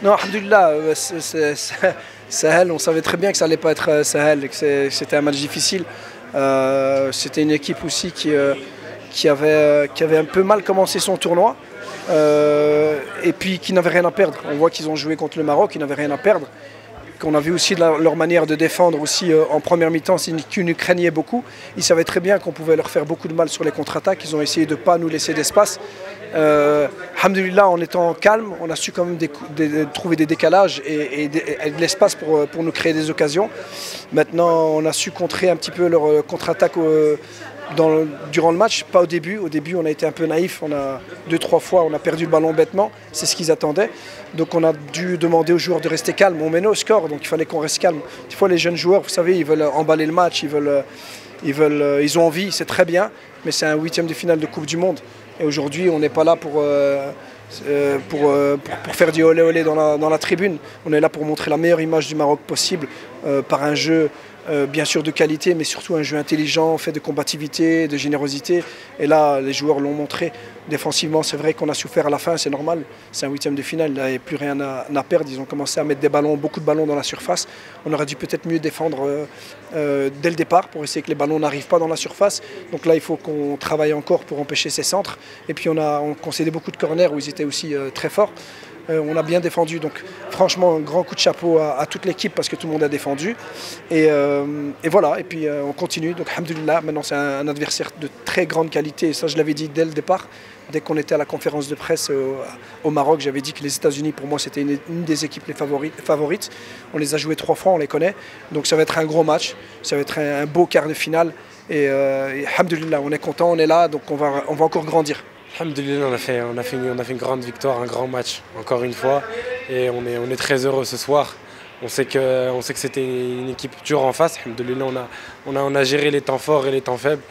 Non, alhamdoulilah, Sahel, on savait très bien que ça allait pas être Sahel, que c'était un match difficile. C'était une équipe aussi qui avait un peu mal commencé son tournoi et puis qui n'avait rien à perdre. On voit qu'ils ont joué contre le Maroc, ils n'avaient rien à perdre. Qu'on a vu aussi leur manière de défendre aussi en première mi-temps, c'est qu'ils nous craignaient beaucoup. Ils savaient très bien qu'on pouvait leur faire beaucoup de mal sur les contre-attaques. Ils ont essayé de ne pas nous laisser d'espace. Alhamdoulilah, en étant calme, on a su quand même trouver des décalages et de l'espace pour nous créer des occasions. Maintenant, on a su contrer un petit peu leur contre-attaque durant le match, pas au début. Au début, on a été un peu naïf. On a 2-3 fois, on a perdu le ballon bêtement. C'est ce qu'ils attendaient. Donc, on a dû demander aux joueurs de rester calmes. On menait au score, donc il fallait qu'on reste calme. Des fois, les jeunes joueurs, vous savez, ils veulent emballer le match, ils ont envie, c'est très bien. Mais c'est un 8e de finale de Coupe du Monde. Et aujourd'hui, on n'est pas là pour faire du olé olé dans la tribune. On est là pour montrer la meilleure image du Maroc possible par un jeu bien sûr de qualité, mais surtout un jeu intelligent, fait de combativité, de générosité. Et là, les joueurs l'ont montré. Défensivement, c'est vrai qu'on a souffert à la fin, c'est normal. C'est un 8e de finale, il n'y avait plus rien à perdre. Ils ont commencé à mettre beaucoup de ballons dans la surface. On aurait dû peut-être mieux défendre dès le départ pour essayer que les ballons n'arrivent pas dans la surface. Donc là, il faut qu'on travaille encore pour empêcher ces centres. Et puis on concédait beaucoup de corners où ils étaient aussi très forts. On a bien défendu, donc franchement un grand coup de chapeau à toute l'équipe parce que tout le monde a défendu et voilà, et puis on continue, donc alhamdoulilah, maintenant c'est un adversaire de très grande qualité et ça je l'avais dit dès le départ, dès qu'on était à la conférence de presse au Maroc, j'avais dit que les États-Unis pour moi c'était une des équipes les favorites, on les a joués 3 fois, on les connaît, donc ça va être un gros match, ça va être un beau quart de finale et alhamdoulilah, on est content, on est là, donc on va encore grandir. Alhamdoulilah, on a fait une grande victoire, un grand match, encore une fois. Et on est très heureux ce soir. On sait que c'était une équipe dure en face. Alhamdoulilah, on a géré les temps forts et les temps faibles.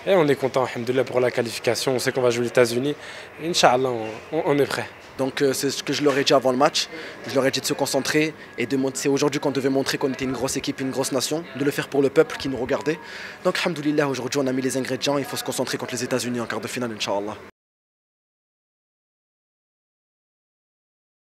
Et on est content, alhamdoulilah, pour la qualification. On sait qu'on va jouer les États-Unis. Inch'Allah, on est prêt. Donc c'est ce que je leur ai dit avant le match. Je leur ai dit de se concentrer et c'est aujourd'hui qu'on devait montrer qu'on était une grosse équipe, une grosse nation, de le faire pour le peuple qui nous regardait. Donc alhamdoulilah, aujourd'hui on a mis les ingrédients, il faut se concentrer contre les États-Unis en quart de finale, Inch'Allah.